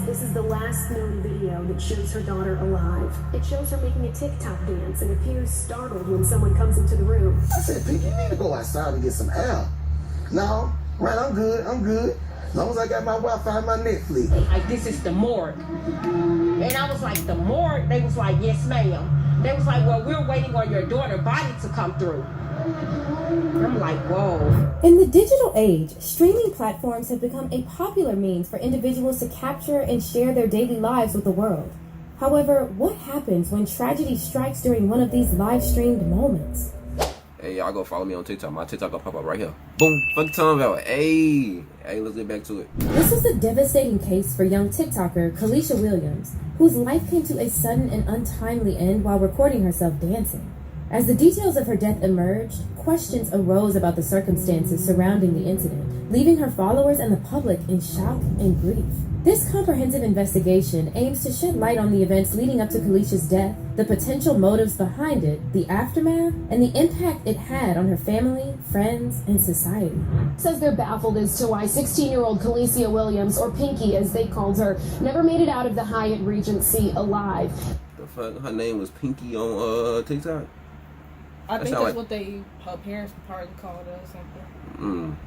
says this is the last known video that shows her daughter alive. It shows her making a TikTok dance and appears startled when someone comes into the room. I said, Pinky, you need to go outside and get some air. No, right, I'm good. As long as I got my Wi-Fi and my Netflix. Like, this is the morgue. And I was like, the morgue? They was like, yes, ma'am. They was like, well, we're waiting on your daughter's body to come through. I'm like, whoa. In the digital age, streaming platforms have become a popular means for individuals to capture and share their daily lives with the world. However, what happens when tragedy strikes during one of these live-streamed moments? Hey, y'all go follow me on TikTok. My TikTok gonna pop up right here. Boom. Fuck talking about. Hey, let's get back to it. This was a devastating case for young TikToker Kalisha Williams, whose life came to a sudden and untimely end while recording herself dancing. As the details of her death emerged, questions arose about the circumstances surrounding the incident, leaving her followers and the public in shock and grief. This comprehensive investigation aims to shed light on the events leading up to Kalisha's death, the potential motives behind it, the aftermath, and the impact it had on her family, friends, and society. Says they're baffled as to why 16-year-old Kalisha Williams, or Pinky as they called her, never made it out of the Hyatt Regency alive. The fuck? Her name was Pinky on TikTok? I think that's what her parents probably called her or something.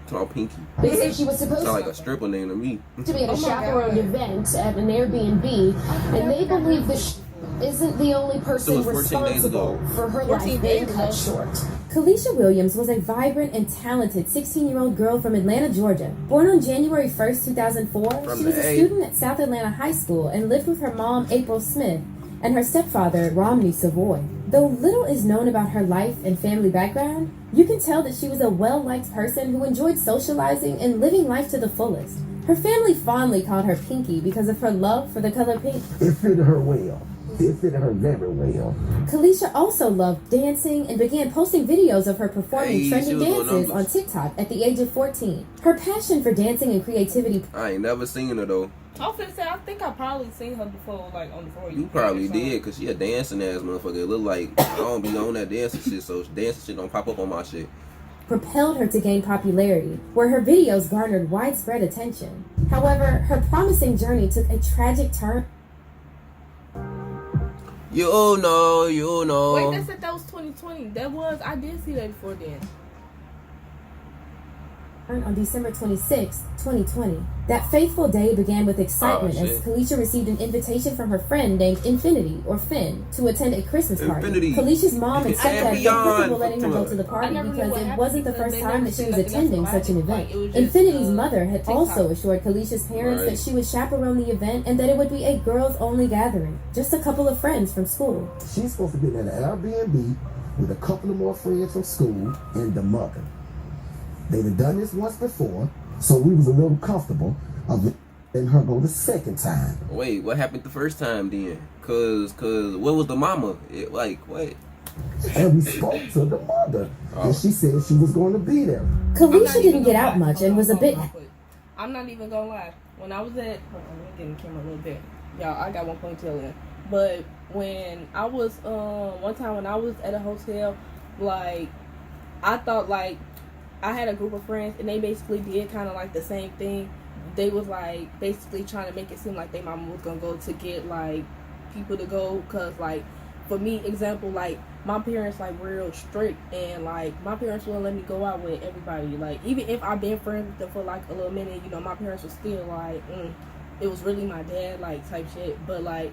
Called Pinky. They say she was supposed Sound like a stripper name to me. to be at a chaperoned event at an Airbnb, and they believe that isn't the only person was 14 days ago. responsible for her life being cut short. Kalisha Williams was a vibrant and talented 16-year-old girl from Atlanta, Georgia. Born on January 1st, 2004, she was a student at South Atlanta High School and lived with her mom, April Smith, and her stepfather, Romney Savoy. Though little is known about her life and family background, you can tell that she was a well-liked person who enjoyed socializing and living life to the fullest. Her family fondly called her Pinky because of her love for the color pink. It fitted her well. It fitted her very well. Kalisha also loved dancing and began posting videos of her performing trending dances on TikTok at the age of 14. Her passion for dancing and creativity... I ain't never seen her though. I was finna say, I think I probably seen her before, like on the For You probably did, cause she a dancing ass motherfucker. It look like I don't be on that dancing shit, so dancing shit don't pop up on my shit. propelled her to gain popularity, where her videos garnered widespread attention. However, her promising journey took a tragic turn. You know. Wait, they said that was 2020. I did see that before then. On December 26, 2020. That fateful day began with excitement as Kalisha received an invitation from her friend named Infinity, or Finn, to attend a Christmas party. Kalisha's mom and stepdad felt comfortable letting her go to the party because it wasn't the first time that she was attending such an event. Infinity's mother had also assured Kalisha's parents that she would chaperone the event and that it would be a girls-only gathering, just a couple of friends from school. She's supposed to be in an Airbnb with a couple of more friends from school and the mother. They'd have done this once before, so we was a little comfortable of letting her go the second time. Wait, what happened the first time then? Cause what was the mama? What? And we spoke to the mother, and she said she was going to be there. Kalisha didn't get out much and was a bit... I'm not even gonna lie. When I was at... Hold on, let me get in the camera a little bit. Y'all, I got one ponytail in. But when I was... one time when I was at a hotel, like, I thought, like, I had a group of friends, and they basically did kind of like the same thing. They was like basically trying to make it seem like their mama was gonna go to get like people to go, cause like for me, example, like my parents like real strict, and like my parents wouldn't let me go out with everybody. Like even if I've been friends with them for like a little minute, you know, my parents were still like, it was really my dad, like type shit. But like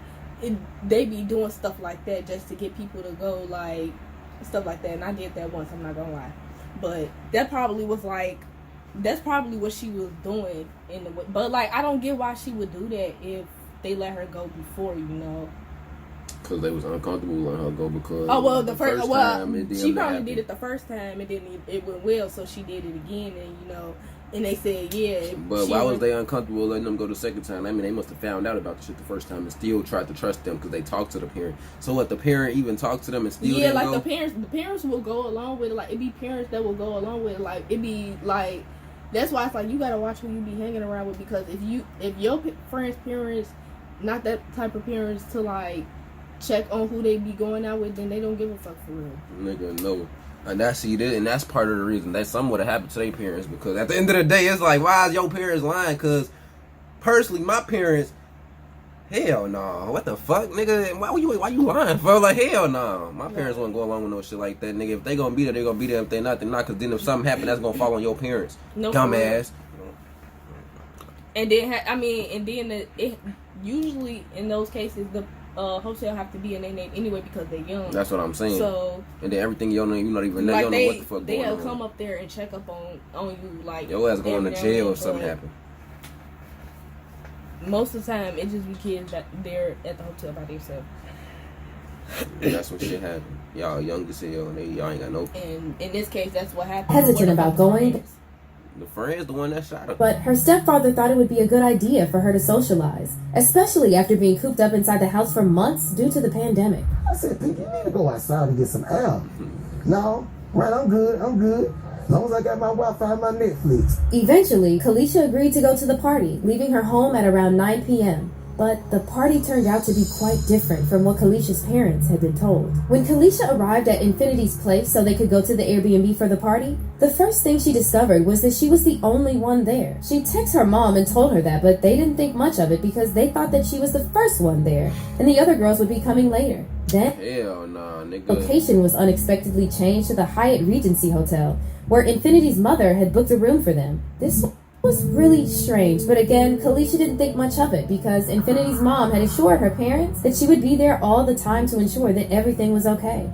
they be doing stuff like that just to get people to go, like stuff like that. And I did that once. I'm not gonna lie. But that probably was like, that's probably what she was doing in the way. But like, I don't get why she would do that if they let her go before, you know. Because they was uncomfortable letting her go because. Oh well, the first time she probably did it the first time and then it went well, so she did it again, and you know, and they said yeah. But why was they uncomfortable letting them go the second time? I mean, they must have found out about the shit the first time and still tried to trust them because they talked to the parent. So what? The parent even talked to them and still didn't go? The parents will go along with it. Like it be parents that will go along with it. Like it be like, that's why it's like you gotta watch who you be hanging around with, because if your friends' parents not that type of parents to like check on who they be going out with, then they don't give a fuck for real. Nigga, no. And that's part of the reason that something would have happened to their parents, because at the end of the day, it's like, why is your parents lying? Because personally, my parents, hell no. What the fuck, nigga? Why you lying, bro? Like, hell no. My parents wouldn't go along with no shit like that, nigga. If they gonna be there, they gonna be there. If they not, they not. Cause then if something happen, that's gonna fall on your parents. No, dumbass. And then, it usually in those cases the hotel have to be in their name anyway because they're young. That's what I'm saying. So and then everything you don't know, you not even know. like you don't know what the fuck going on. They'll come up there and check up on you, like your ass going to every jail now if something happen. Most of the time, it just be kids that they're at the hotel by themselves. That's when shit happen. Y'all young as hell, and y'all ain't got no. And in this case, that's what happened. Hesitant about going. The friend's the one that shot her. But her stepfather thought it would be a good idea for her to socialize, especially after being cooped up inside the house for months due to the pandemic. I said, Pinky, you need to go outside and get some air. No, right, I'm good. As long as I got my Wi-Fi and my Netflix. Eventually, Kalisha agreed to go to the party, leaving her home at around 9 p.m. But the party turned out to be quite different from what Kalisha's parents had been told. When Kalisha arrived at Infinity's place so they could go to the Airbnb for the party, the first thing she discovered was that she was the only one there. She texted her mom and told her that, but they didn't think much of it because they thought that she was the first one there, and the other girls would be coming later. Then, hell nah, nigga. Location was unexpectedly changed to the Hyatt Regency Hotel, where Infinity's mother had booked a room for them. This was really strange, but again, Kalisha didn't think much of it because Infinity's mom had assured her parents that she would be there all the time to ensure that everything was okay.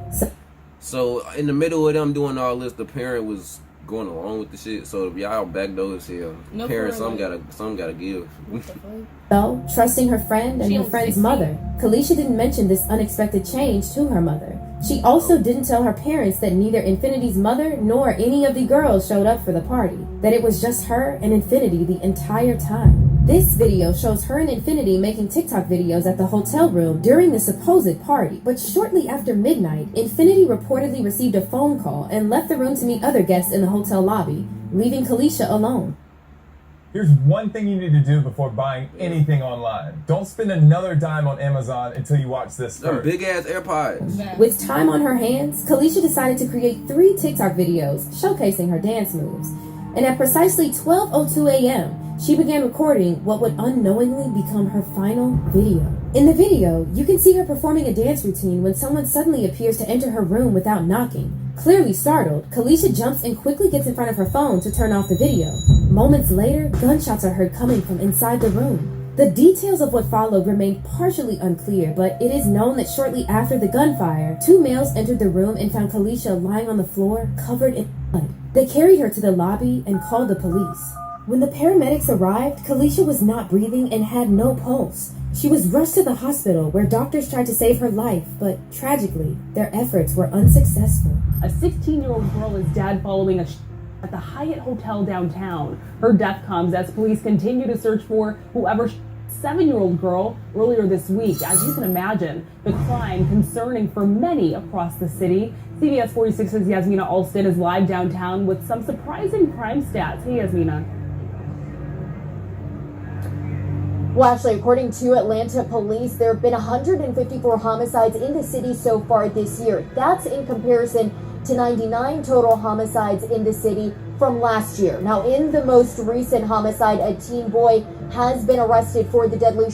So in the middle of them doing all this, the parent was going along with the shit. So if y'all backdoor as hell, No, parents, for real. some gotta give. So, trusting her friend and She her was friend's 16. mother, Kalisha didn't mention this unexpected change to her mother. She also didn't tell her parents that neither Infinity's mother nor any of the girls showed up for the party, that it was just her and Infinity the entire time. This video shows her and Infinity making TikTok videos at the hotel room during the supposed party, but shortly after midnight, Infinity reportedly received a phone call and left the room to meet other guests in the hotel lobby, leaving Kalisha alone. Here's one thing you need to do before buying anything online. Don't spend another dime on Amazon until you watch this Them first. big ass AirPods. With time on her hands, Kalisha decided to create 3 TikTok videos showcasing her dance moves. And at precisely 12:02 a.m., she began recording what would unknowingly become her final video. In the video, you can see her performing a dance routine when someone suddenly appears to enter her room without knocking. Clearly startled, Kalisha jumps and quickly gets in front of her phone to turn off the video. Moments later, gunshots are heard coming from inside the room. The details of what followed remain partially unclear, but it is known that shortly after the gunfire, 2 males entered the room and found Kalisha lying on the floor, covered in blood. They carried her to the lobby and called the police. When the paramedics arrived, Kalisha was not breathing and had no pulse. She was rushed to the hospital where doctors tried to save her life, but tragically, their efforts were unsuccessful. A 16-year-old girl is dead following a at the Hyatt Hotel downtown. Her death comes as police continue to search for whoever 7-year-old girl earlier this week. As you can imagine, the crime concerning for many across the city. CBS 46's Yasmina Alston is live downtown with some surprising crime stats. Hey, Yasmina. Well, Ashley, according to Atlanta police, there have been 154 homicides in the city so far this year. That's in comparison to 99 total homicides in the city from last year. Now, in the most recent homicide, a teen boy has been arrested for the deadly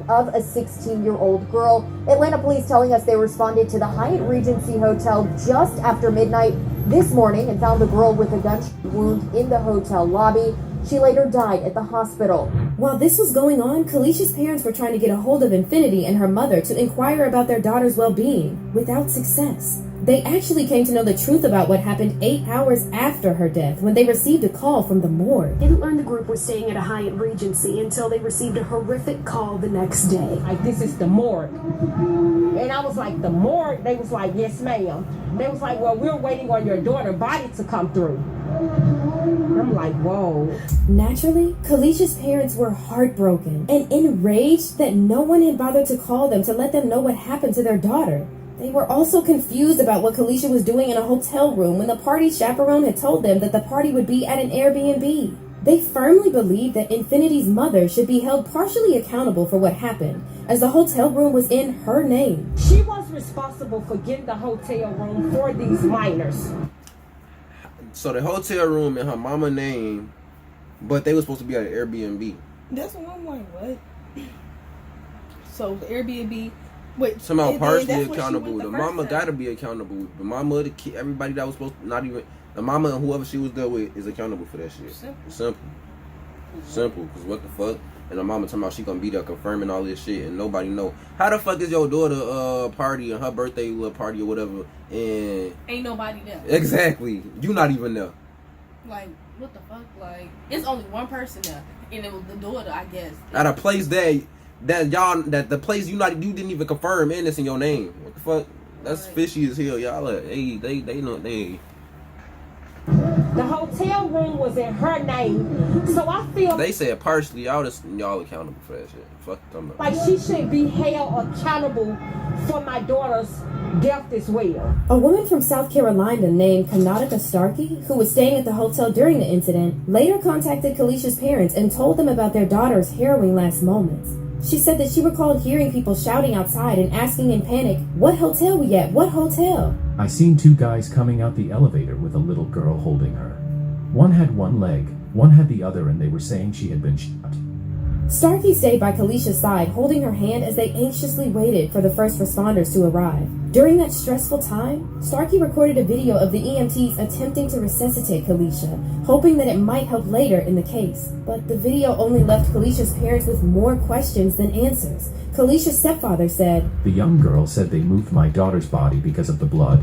of a 16-year-old girl. Atlanta police telling us they responded to the Hyatt Regency Hotel just after midnight this morning and found the girl with a gunshot wound in the hotel lobby. She later died at the hospital. While this was going on, Kalisha's parents were trying to get a hold of Infinity and her mother to inquire about their daughter's well-being, without success. They actually came to know the truth about what happened 8 hours after her death when they received a call from the morgue. Didn't learn the group was staying at a Hyatt Regency until they received a horrific call the next day. Like, this is the morgue. And I was like, the morgue? They was like, yes, ma'am. They was like, well, we're waiting on your daughter's body to come through. I'm like, whoa. Naturally, Kalisha's parents were heartbroken and enraged that no one had bothered to call them to let them know what happened to their daughter. They were also confused about what Kalisha was doing in a hotel room when the party chaperone had told them that the party would be at an Airbnb. They firmly believed that Infinity's mother should be held partially accountable for what happened, as the hotel room was in her name. She was responsible for getting the hotel room for these minors. So the hotel room in her mama name, but they were supposed to be at an Airbnb. That's what I'm like, what? So the Airbnb, wait. Somehow partially that's when she accountable. went The first mama time. gotta be accountable. The mama, the kid, everybody that was supposed to, not even the mama and whoever she was there with is accountable for that shit. Simple. Cause what the fuck? And the mama talking about she gonna be there confirming all this shit and nobody know. How the fuck is your daughter party and her birthday little party or whatever and Ain't nobody there. exactly you not even there. Like, what the fuck? Like, it's only one person there, and it was the daughter, I guess. At a place that the place you didn't even confirm in this in your name. What the fuck? That's fishy as hell, y'all. Like, hey, they know they. The hotel room was in her name, so I feel They said partially. Y'all accountable for that shit. Fuck them. like she should be held accountable for my daughter's death as well. A woman from South Carolina named Kanatika Starkey, who was staying at the hotel during the incident, later contacted Kalisha's parents and told them about their daughter's harrowing last moments. She said that she recalled hearing people shouting outside and asking in panic, "What hotel we at? What hotel?" I seen two guys coming out the elevator with a little girl holding her. One had one leg, one had the other, and they were saying she had been shot. Starkey stayed by Kalisha's side, holding her hand as they anxiously waited for the first responders to arrive. During that stressful time, Starkey recorded a video of the EMTs attempting to resuscitate Kalisha, hoping that it might help later in the case. But the video only left Kalisha's parents with more questions than answers. Kalisha's stepfather said, The young girl said they moved my daughter's body because of the blood.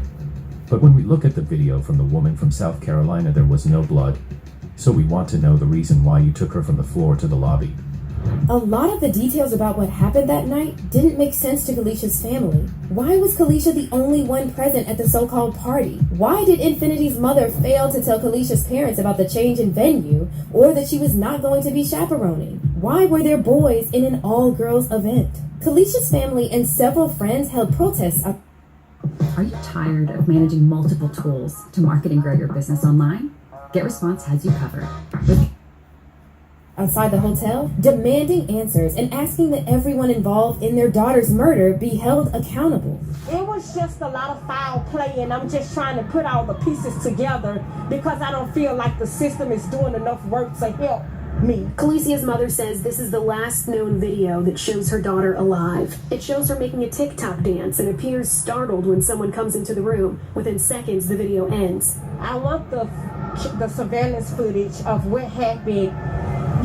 But when we look at the video from the woman from South Carolina, there was no blood. So we want to know the reason why you took her from the floor to the lobby. a lot of the details about what happened that night didn't make sense to Kalisha's family. Why was Kalisha the only one present at the so-called party? Why did Infinity's mother fail to tell Kalisha's parents about the change in venue or that she was not going to be chaperoning? Why were there boys in an all-girls event? Kalisha's family and several friends held protests. Are you tired of managing multiple tools to market and grow your business online? GetResponse has you covered. Outside the hotel, demanding answers and asking that everyone involved in their daughter's murder be held accountable. It was just a lot of foul play, and I'm just trying to put all the pieces together because I don't feel like the system is doing enough work to help me. Kalicia's mother says this is the last known video that shows her daughter alive. It shows her making a TikTok dance and appears startled when someone comes into the room. Within seconds, the video ends. I want the surveillance footage of what happened.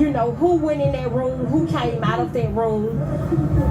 You know, who went in that room, who came out of that room,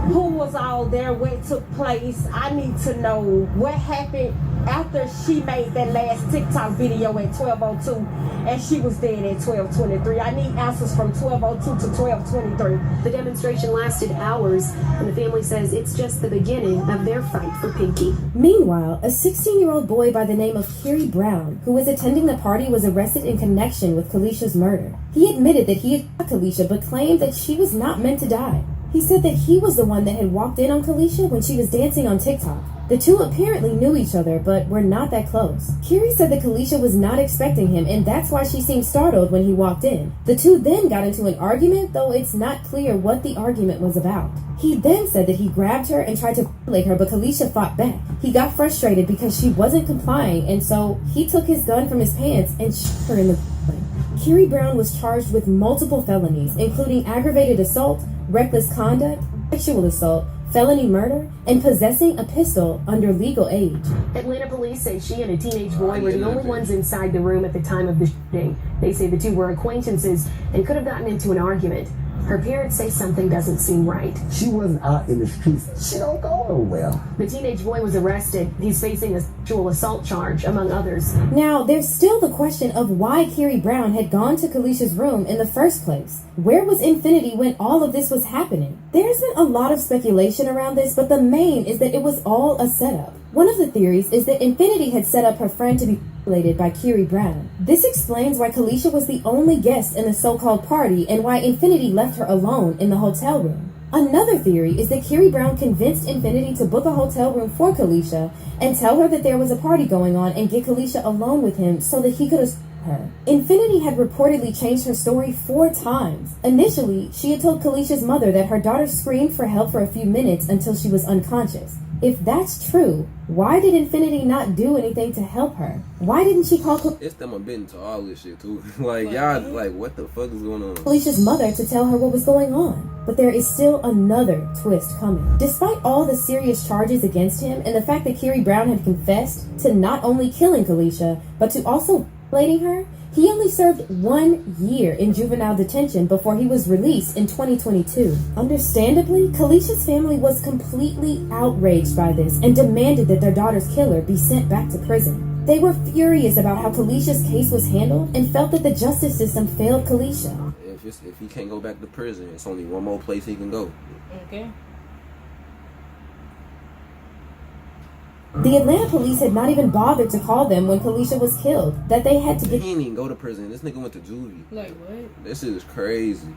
who was all there, what took place. I need to know what happened after she made that last TikTok video at 12:02 and she was dead at 12:23. I need answers from 12:02 to 12:23. The demonstration lasted hours, and the family says it's just the beginning of their fight for Pinky. Meanwhile, a 16-year-old boy by the name of Kerry Brown, who was attending the party, was arrested in connection with Kalisha's murder. He admitted that he had shot Kalisha, but claimed that she was not meant to die. He said that he was the one that had walked in on Kalisha when she was dancing on TikTok. The two apparently knew each other, but were not that close. Kerry said that Kalisha was not expecting him, and that's why she seemed startled when he walked in. The two then got into an argument, though it's not clear what the argument was about. He then said that he grabbed her and tried to violate her, but Kalisha fought back. He got frustrated because she wasn't complying, and so he took his gun from his pants and shot her in the butt. Kerry Brown was charged with multiple felonies, including aggravated assault, reckless conduct, sexual assault, felony murder, and possessing a pistol under legal age. Atlanta police say she and a teenage boy were the only ones inside the room at the time of the shooting. They say the two were acquaintances and could have gotten into an argument. Her parents say something doesn't seem right. She wasn't out in the streets. She don't go nowhere. The teenage boy was arrested. He's facing a sexual assault charge, among others. Now, there's still the question of why Kerry Brown had gone to Kalisha's room in the first place. Where was Infinity when all of this was happening? There's been a lot of speculation around this, but the main is that it was all a setup. One of the theories is that Infinity had set up her friend to be violated by Kerry Brown. This explains why Kalisha was the only guest in the so-called party and why Infinity left her alone in the hotel room. Another theory is that Kerry Brown convinced Infinity to book a hotel room for Kalisha and tell her that there was a party going on and get Kalisha alone with him so that he could assault her. Infinity had reportedly changed her story 4 times. Initially, she had told Kalisha's mother that her daughter screamed for help for a few minutes until she was unconscious. If that's true, why did Infinity not do anything to help her? Why didn't she call It's them a bit into all this shit too. Like y'all, like what the fuck is going on? Felicia's mother to tell her what was going on? But there is still another twist coming. Despite all the serious charges against him and the fact that Kerry Brown had confessed to not only killing Kalisha, but to also violating her, he only served 1 year in juvenile detention before he was released in 2022. Understandably, Kalisha's family was completely outraged by this and demanded that their daughter's killer be sent back to prison. They were furious about how Kalisha's case was handled and felt that the justice system failed Kalisha. If he can't go back to prison, it's only one more place he can go. Okay. The Atlanta police had not even bothered to call them when Kalisha was killed, that they had to He get didn't even go to prison. This nigga went to juvie. Like what? This shit is crazy.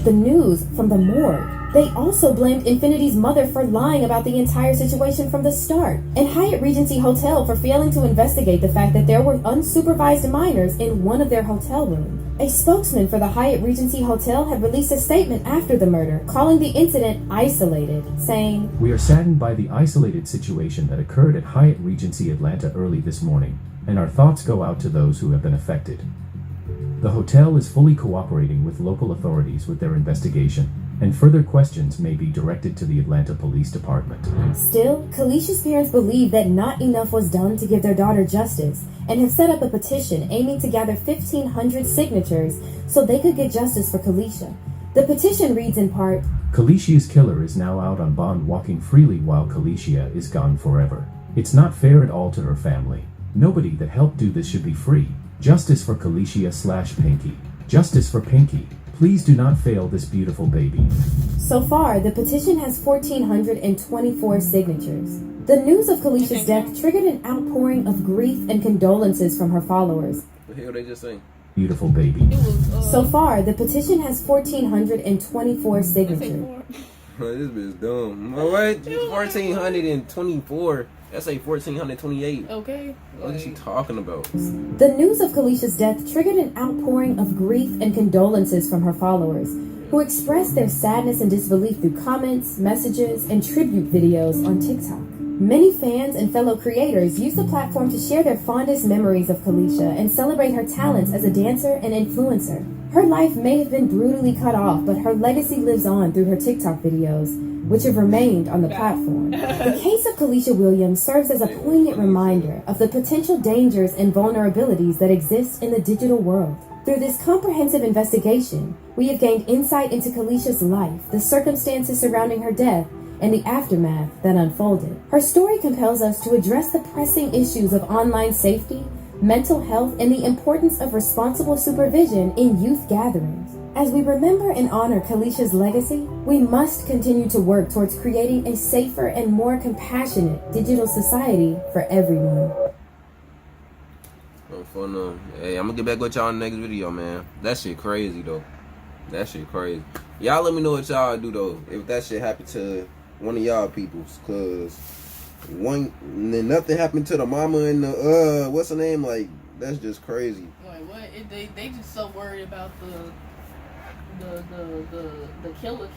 the news from the morgue. They also blamed Infinity's mother for lying about the entire situation from the start, and Hyatt Regency Hotel for failing to investigate the fact that there were unsupervised minors in one of their hotel rooms. A spokesman for the Hyatt Regency Hotel had released a statement after the murder, calling the incident isolated, saying, "We are saddened by the isolated situation that occurred at Hyatt Regency Atlanta early this morning, and our thoughts go out to those who have been affected. The hotel is fully cooperating with local authorities with their investigation, and further questions may be directed to the Atlanta Police Department." Still, Kalisha's parents believe that not enough was done to give their daughter justice, and have set up a petition aiming to gather 1,500 signatures so they could get justice for Kalisha. The petition reads in part, "Kalishia's killer is now out on bond walking freely while Kalisha is gone forever. It's not fair at all to her family. Nobody that helped do this should be free. Justice for Kalisha/Pinky. Justice for Pinky. Please do not fail this beautiful baby." So far, the petition has 1,424 signatures. The news of Kalisha's death triggered an outpouring of grief and condolences from her followers. What the hell they just say? Beautiful baby. So far, the petition has 1,424 signatures. This bitch dumb. What? 1,424. That's like 1,428. Okay. What is she talking about? The news of Kalisha's death triggered an outpouring of grief and condolences from her followers, who expressed their sadness and disbelief through comments, messages, and tribute videos on TikTok. Many fans and fellow creators use the platform to share their fondest memories of Kalisha and celebrate her talents as a dancer and influencer. Her life may have been brutally cut off, but her legacy lives on through her TikTok videos, which have remained on the platform. The case of Kalisha Williams serves as a poignant reminder of the potential dangers and vulnerabilities that exist in the digital world. Through this comprehensive investigation, we have gained insight into Kalisha's life, the circumstances surrounding her death, and the aftermath that unfolded. Her story compels us to address the pressing issues of online safety, mental health, and the importance of responsible supervision in youth gatherings. As we remember and honor Kalisha's legacy, we must continue to work towards creating a safer and more compassionate digital society for everyone. Oh, fun. Hey, I'm gonna get back with y'all in the next video, man. That shit crazy though. That shit crazy. Y'all let me know what y'all do though if that shit happened to one of y'all peoples, cause nothing happened to the mama and the what's her name, like that's just crazy. Like what? They just so worried about the killer.